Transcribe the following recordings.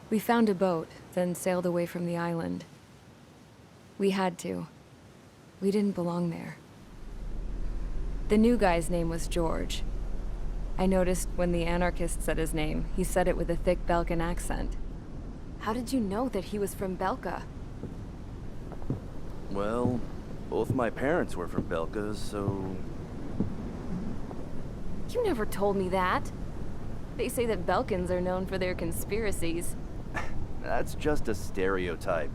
We found a boat, then sailed away from the island. We had to. We didn't belong there. The new guy's name was George. I noticed when the anarchist said his name, he said it with a thick Belgian accent. How did you know that he was from Belka? Well, both my parents were from Belka, so... You never told me that. They say that Belkans are known for their conspiracies. That's just a stereotype.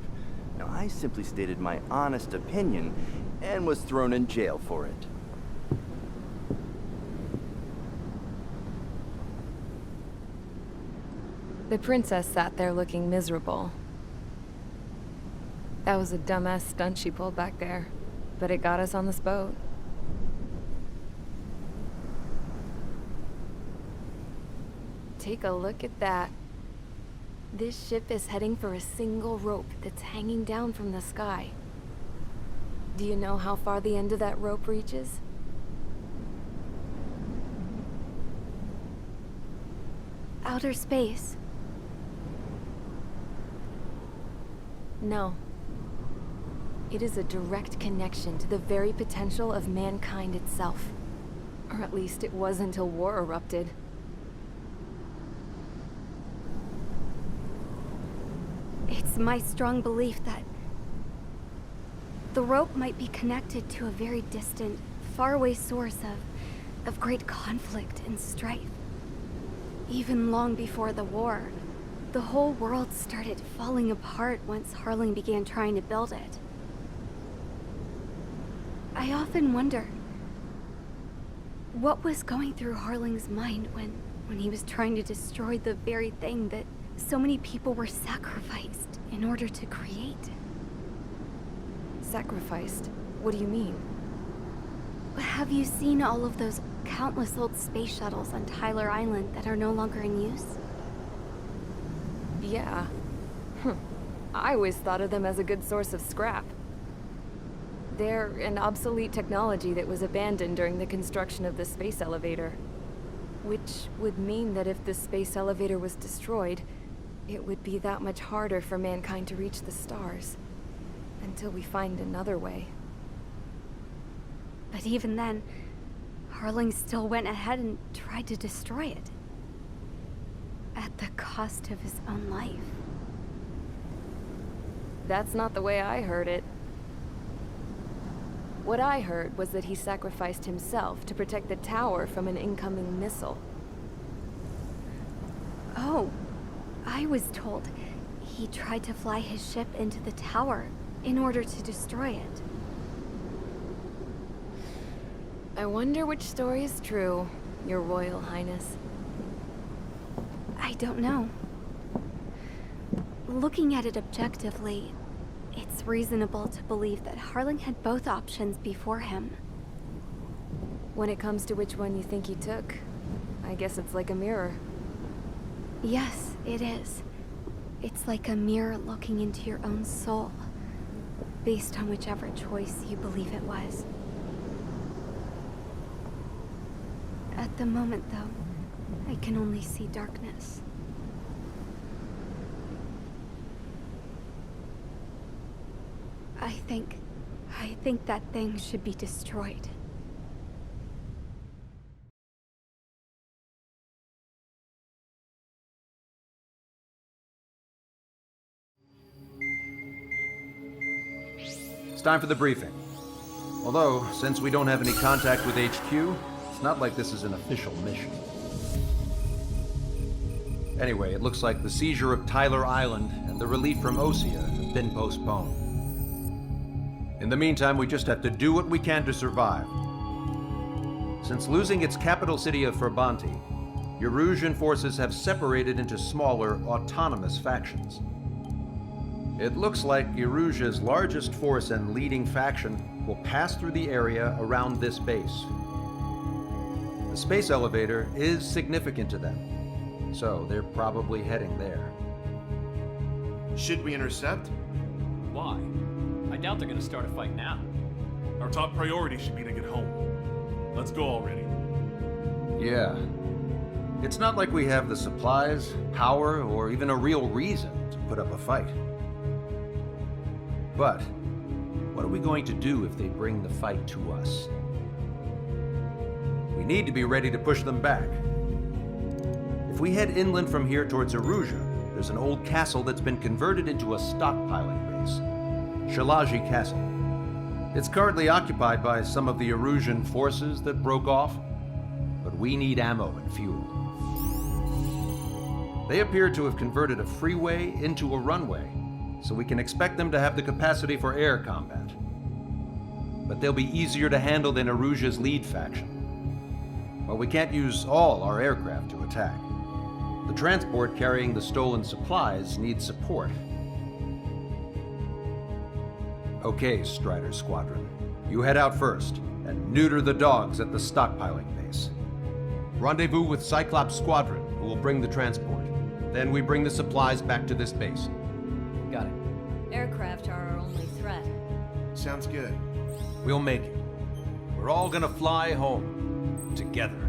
Now, I simply stated my honest opinion and was thrown in jail for it. The princess sat there looking miserable. That was a dumbass stunt she pulled back there, but it got us on this boat. Take a look at that. This ship is heading for a single rope that's hanging down from the sky. Do you know how far the end of that rope reaches? Outer space. No. It is a direct connection to the very potential of mankind itself. Or at least it was until war erupted. It's my strong belief that the rope might be connected to a very distant, faraway source of great conflict and strife. Even long before the war, the whole world started falling apart once Harling began trying to build it. I often wonder what was going through Harling's mind when he was trying to destroy the very thing that so many people were sacrificed in order to create. Sacrificed? What do you mean? Have you seen all of those countless old space shuttles on Tyler Island that are no longer in use? Yeah. I always thought of them as a good source of scrap. They're an obsolete technology that was abandoned during the construction of the space elevator. Which would mean that if the space elevator was destroyed, it would be that much harder for mankind to reach the stars. Until we find another way. But even then, Harling still went ahead and tried to destroy it. At the cost of his own life. That's not the way I heard it. What I heard was that he sacrificed himself to protect the tower from an incoming missile. Oh, I was told he tried to fly his ship into the tower in order to destroy it. I wonder which story is true, Your Royal Highness. I don't know. Looking at it objectively, it's reasonable to believe that Harling had both options before him. When it comes to which one you think he took, I guess it's like a mirror. Yes, it is. It's like a mirror looking into your own soul, based on whichever choice you believe it was. At the moment, though, I can only see darkness. I think that thing should be destroyed. It's time for the briefing. Although, since we don't have any contact with HQ, it's not like this is an official mission. Anyway, it looks like the seizure of Tyler Island and the relief from Osea have been postponed. In the meantime, we just have to do what we can to survive. Since losing its capital city of Ferbanti, Erusian forces have separated into smaller, autonomous factions. It looks like Erusia's largest force and leading faction will pass through the area around this base. The space elevator is significant to them, so they're probably heading there. Should we intercept? Why? I doubt they're gonna start a fight now. Our top priority should be to get home. Let's go already. Yeah. It's not like we have the supplies, power, or even a real reason to put up a fight. But what are we going to do if they bring the fight to us? We need to be ready to push them back. If we head inland from here towards Aruja, there's an old castle that's been converted into a stockpiling base. Shilagi Castle. It's currently occupied by some of the Arusian forces that broke off, but we need ammo and fuel. They appear to have converted a freeway into a runway, so we can expect them to have the capacity for air combat. But they'll be easier to handle than Aruja's lead faction. Well, we can't use all our aircraft to attack. The transport carrying the stolen supplies needs support. Okay, Strider Squadron. You head out first and neuter the dogs at the stockpiling base. Rendezvous with Cyclops Squadron, who will bring the transport. Then we bring the supplies back to this base. Got it. Aircraft are our only threat. Sounds good. We'll make it. We're all gonna fly home. Together.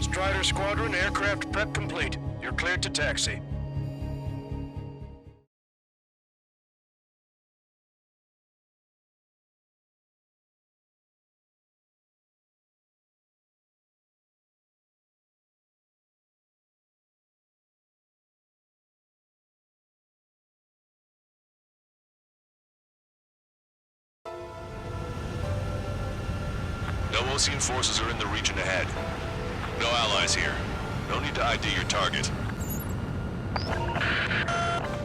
Strider Squadron, aircraft prep complete. You're cleared to taxi. No Osean forces are in the region ahead. No allies here. No need to ID your target.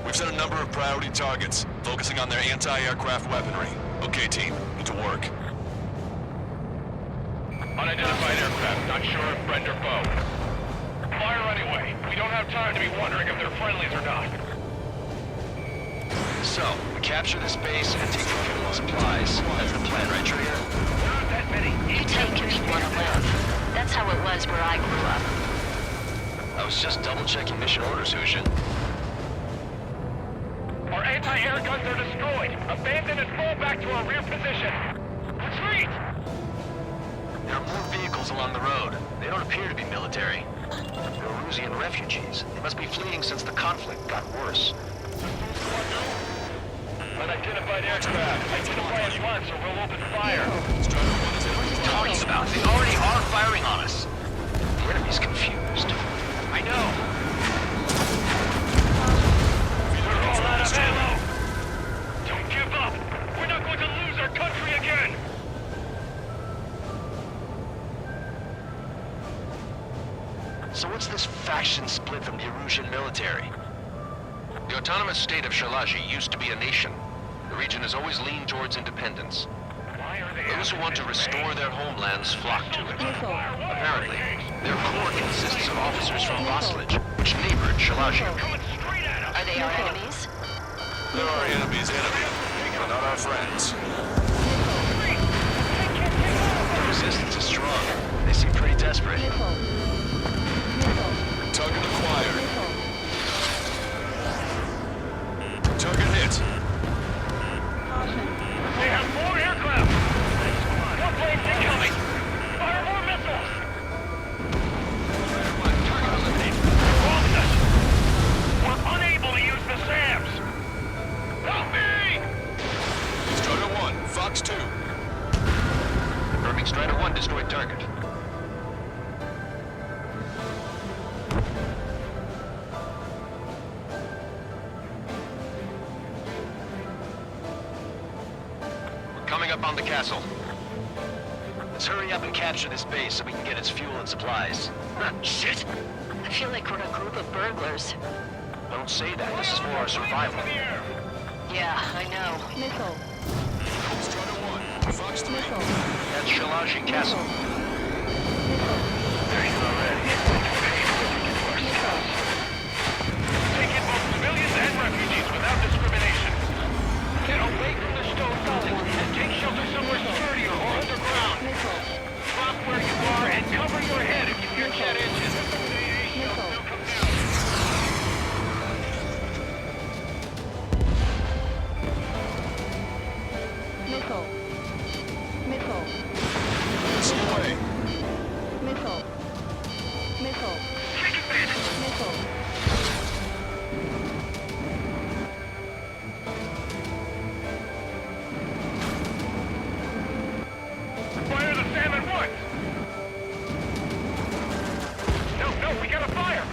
We've set a number of priority targets, focusing on their anti-aircraft weaponry. Okay, team, get to work. Unidentified aircraft, not sure if friend or foe. Fire anyway. We don't have time to be wondering if they're friendlies or not. So, we capture this base and take the fuel and supplies. That's the plan, right, Trigger? Not that many. You take if you want to live. That's how it was where I grew up. I was just double-checking mission orders, Hushin. Our anti-air guns are destroyed. Abandon and fall back to our rear position. Retreat! There are more vehicles along the road. They don't appear to be military. They're Rusian refugees. They must be fleeing since the conflict got worse. Unidentified aircraft. Identify at once or we'll open fire. What are you talking about? They already are firing on us. The enemy's confused. I know. We're all out of ammo. Don't give up. We're not going to lose our country again. So what's this faction split from the Erusian military? The autonomous state of Shilagi used to be a nation. The region has always leaned towards independence. Why are they Those who want to restore their homelands flock to it. Apparently, their core consists of officers from Vaslij, which neighbored Shilagi. coming straight at us? Are they our enemies? They're our enemy's enemy, but not our friends. The resistance is strong. They seem pretty desperate. Target acquired. Target hit. They have more aircraft. More planes incoming. Fire more missiles. Target eliminated. Wrong us. We're unable to use the SAMs. Help me! Strider 1, Fox 2. Confirming Strider 1 destroyed target. We're coming up on the castle. Let's hurry up and capture this base so we can get its fuel and supplies. Shit! I feel like we're a group of burglars. Don't say that. This is for our survival. Yeah, I know. Strider 1, Fox 3. That's Shilagi Castle. There you go, already. Take in both civilians and refugees without discrimination. Get away from the stone buildings and take shelter somewhere sturdier or underground. Drop where you are and cover your head if you hear jet engines. This way. Take advantage. Fire the SAM at once! No, we gotta fire!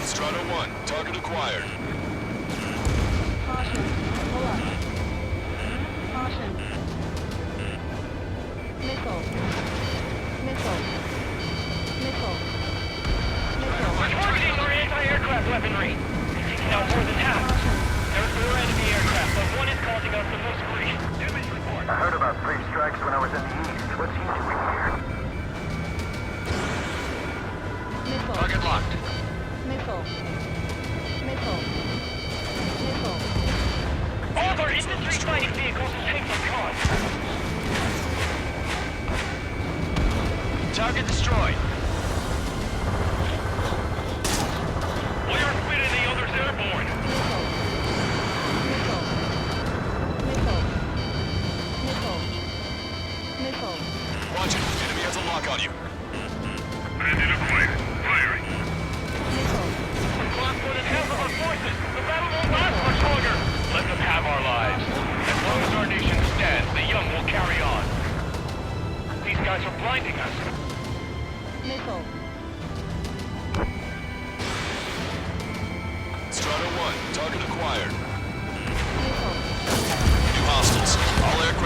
Strider 1, target acquired. We're targeting our anti-aircraft weaponry. Taking out more than half. There's 4 enemy aircraft, but one is causing us the most grief. Damage report. I heard about 3 strikes when I was in the east. What's he doing here? Target locked. All of our infantry fighting vehicles will take some cost. Target destroyed.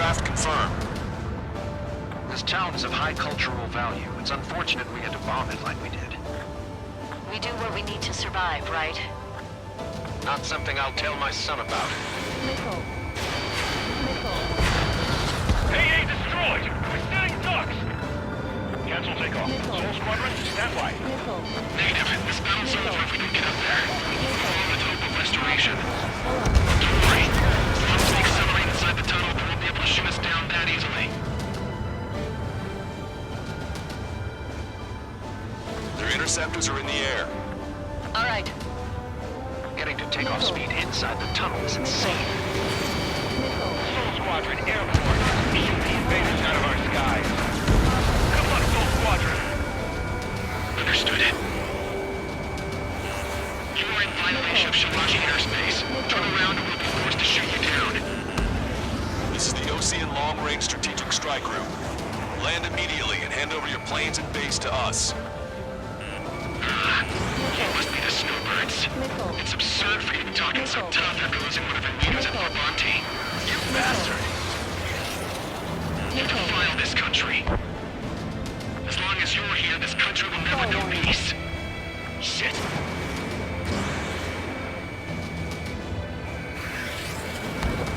craft confirmed. This town is of high cultural value. It's unfortunate we had to bomb it like we did. We do what we need to survive, right? Not something I'll tell my son about. Missile. Missile. AA destroyed! We're setting ducks! Cancel takeoff. Soul Squadron, stand by. Missile. Negative. This battle's over if we don't get up there. All with hope of restoration. Hold on. Don't worry. As long as we accelerate inside the tunnel, they won't be able to shoot us down that easily. Their interceptors are in the air. All right. Getting to takeoff speed inside the tunnel is insane. Soul Squadron, airport. Shoot the invaders out of our skies. Good luck, Soul Squadron. Understood. You are in violation of Shilagi airspace. Turn around or we'll be forced to shoot you down. This is the Ocean Long-Range Strategic Strike Group. Land immediately and hand over your planes and base to us. You must be the snowbirds. Missile. It's absurd for you to be talking so tough after losing one of your leaders at Levante. You bastard! You defile this country. As long as you're here, this country will never know peace. Shit.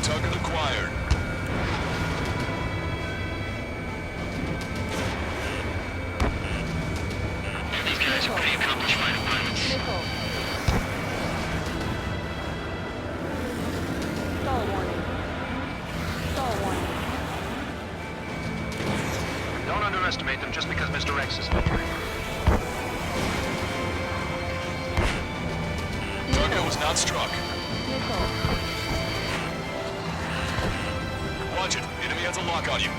Target acquired. These guys are pretty accomplished fighter pilots. Missile. Stall warning. Stall warning. Don't underestimate them just because Mr. X is here. Target was not struck. Missile. Watch it. Enemy has a lock on you.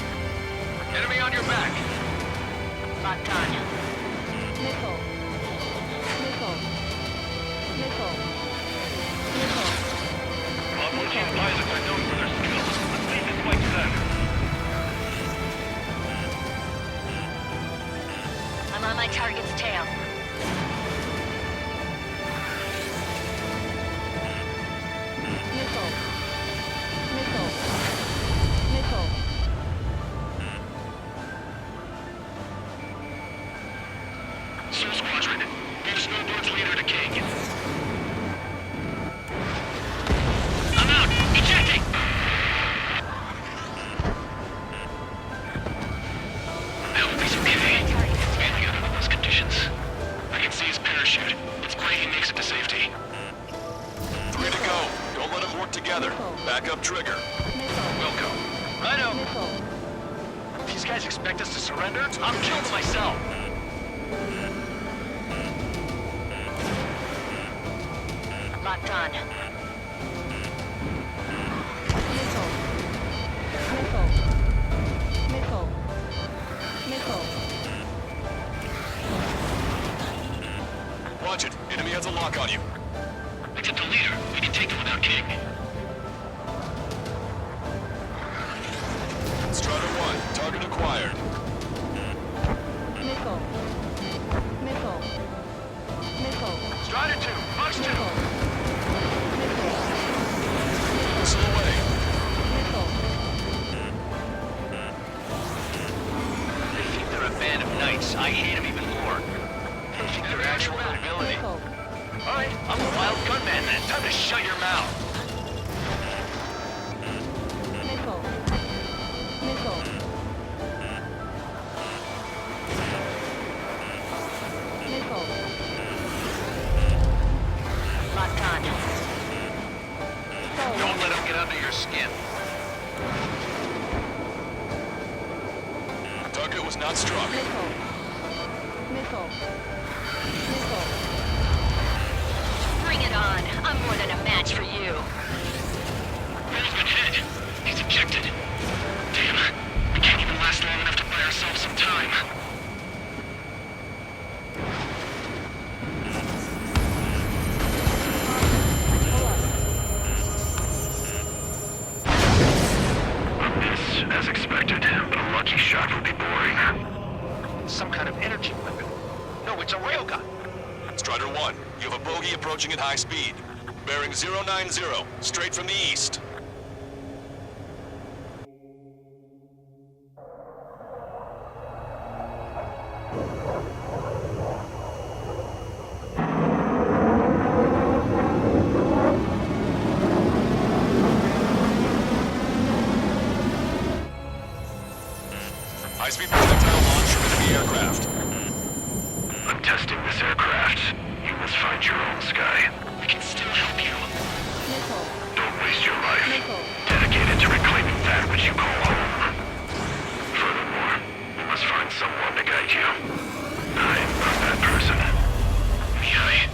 Enemy on your back. Locked on. Missile. Missile. Missile. Missile. Longitude pilots are known for their skills. Let's leave this fight to them. I'm on my target's tail. Missile. Missile. Missile. Soul Squadron, give Snowbird's leader to King. I'm out! Ejecting! I hope he's okay. He's bailing out under those conditions. I can see his parachute. Let's pray he makes it to safety. 3 to go. Don't let them work together. Back up trigger. Missile. Wilco. Righto. Missile. These guys expect us to surrender? I'm killed myself. Locked on. Missile. Missile. Missile. Missile. Watch it. Enemy has a lock on you. Except the leader. We can take them without King. Strider 1. Target acquired. Missile. Missile. Missile. Strider 2. Box 2. Missile. Missile. Missile away. Missile. They think they're a band of knights. I hate them even more. They think they're actual nobility. Missile. Alright, I'm a wild gunman then. Time to shut your mouth. Missile. Missile. Missile. Locked on. Stall Don't warning. let them get under your skin. Target was not struck. Missile. Missile. Missile. Bring it on. I'm more than a match for you. Who's been hit? He's ejected. Damn. We can't even last long enough to buy ourselves some time. As expected, but a lucky shot would be boring. Some kind of energy weapon. No, it's a railgun. Strider 1, you have a bogey approaching at high speed. Bearing 090, straight from the east. High-speed projectile launch from enemy aircraft. I'm testing this aircraft. You must find your own sky. We can still help you. Missile. Don't waste your life. Missile. Dedicated to reclaiming that which you call home. Furthermore, you must find someone to guide you. I'm not that person. Yay.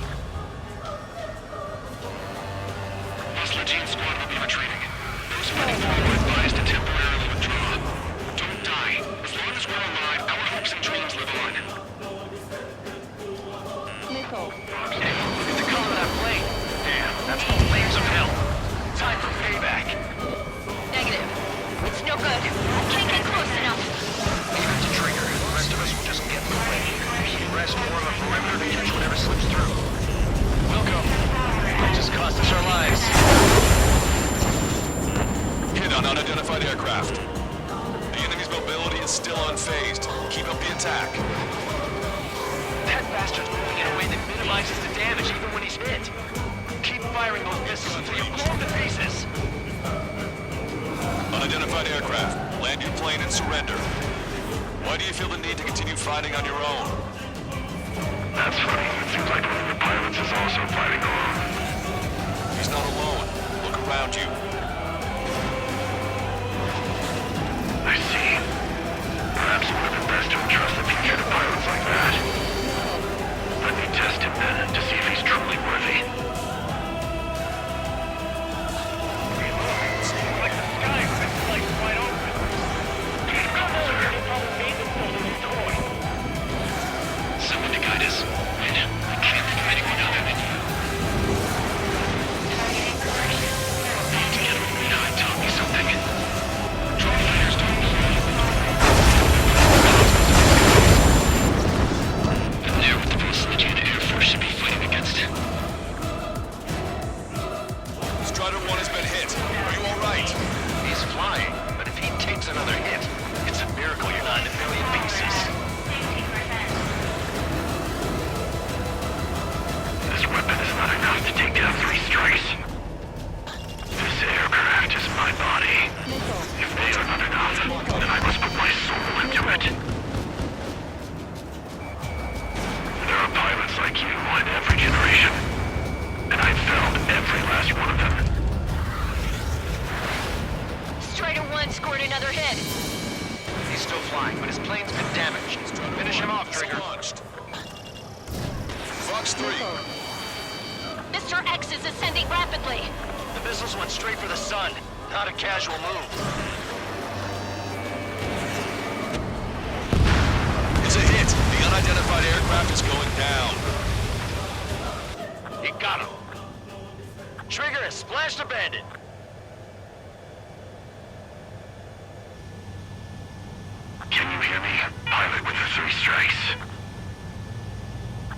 Hostile team squad will be retreating. Those fighting forward are advised to temporarily withdraw. Don't die. As long as we're alive, our hopes and dreams live on. Missile. It's the color of that plane. Damn, that's the flames of hell. Time for payback. Negative. It's no good. I can't get close enough. Leave it to Trigger. The rest of us will just get in the way. Rest more of a perimeter to catch whatever slips through. Welcome. It just cost us our lives. Hit on unidentified aircraft. The enemy's mobility is still unfazed. Keep up the attack. That bastard's moving in a way that minimizes the damage even when he's hit. Keep firing those missiles until you blow him to pieces. Unidentified aircraft. Land your plane and surrender. Why do you feel the need to continue fighting on your own? That's funny. It seems like one of the pilots is also fighting alone. He's not alone. Look around you. I see. Perhaps it would have been best to entrust the future to pilots like that. Let me test him then to see if he's truly worthy. Seems like the sky has been sliced wide open. Someone to guide us. I can't think of anyone other than you. Together with me now and tell me something. Drone fighters don't and there with the facility the Air Force should be fighting against. Strider 1 has been hit. Are you alright? He's flying, but if he takes another hit, it's a miracle you're not in a million pieces. This weapon is not enough to take down 3 strikes. This aircraft is my body. If they are not enough, then I must put my soul into it. There are pilots like you in every generation, and I've found every last one of them. Strider 1 scored another hit. He's still flying, but his plane's been damaged. Finish him off, Trigger. Fox 3. Mr. X is ascending rapidly. The missiles went straight for the sun. Not a casual move. It's a hit. The unidentified aircraft is going down. He got him. Trigger has splashed a bandit. Can you hear me, pilot with the 3 strikes?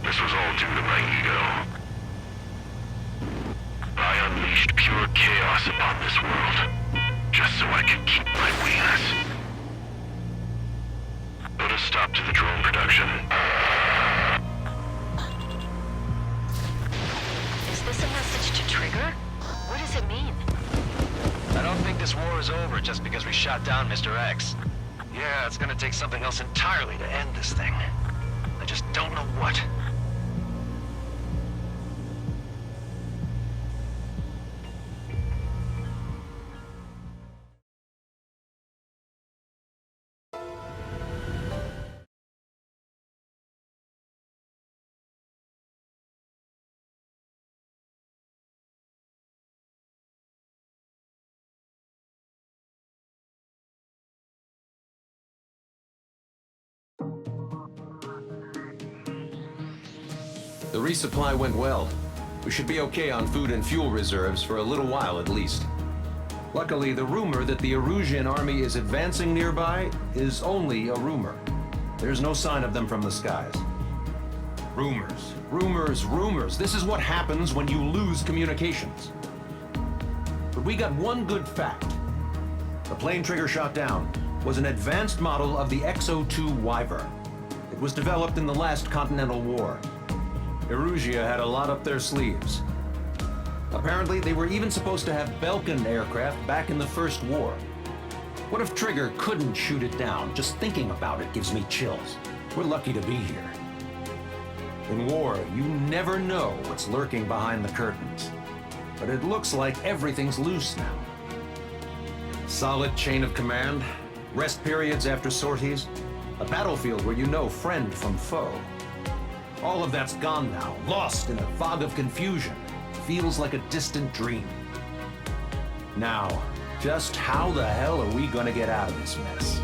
This was all due to my ego. I unleashed pure chaos upon this world, just so I could keep my wings. Put a stop to the drone production. Is this a message to Trigger? What does it mean? I don't think this war is over just because we shot down Mr. X. Yeah, it's gonna take something else entirely to end this thing. I just don't know what. The resupply went well. We should be okay on food and fuel reserves for a little while at least. Luckily, the rumor that the Erusian army is advancing nearby is only a rumor. There's no sign of them from the skies. Rumors, rumors, rumors. This is what happens when you lose communications. But we got one good fact. The plane Trigger shot down was an advanced model of the XO2 Wyvern. It was developed in the last Continental War. Erusia had a lot up their sleeves. Apparently, they were even supposed to have Belkin aircraft back in the First War. What if Trigger couldn't shoot it down? Just thinking about it gives me chills. We're lucky to be here. In war, you never know what's lurking behind the curtains. But it looks like everything's loose now. Solid chain of command, rest periods after sorties, a battlefield where you know friend from foe. All of that's gone now, lost in a fog of confusion. Feels like a distant dream. Now, just how the hell are we gonna get out of this mess?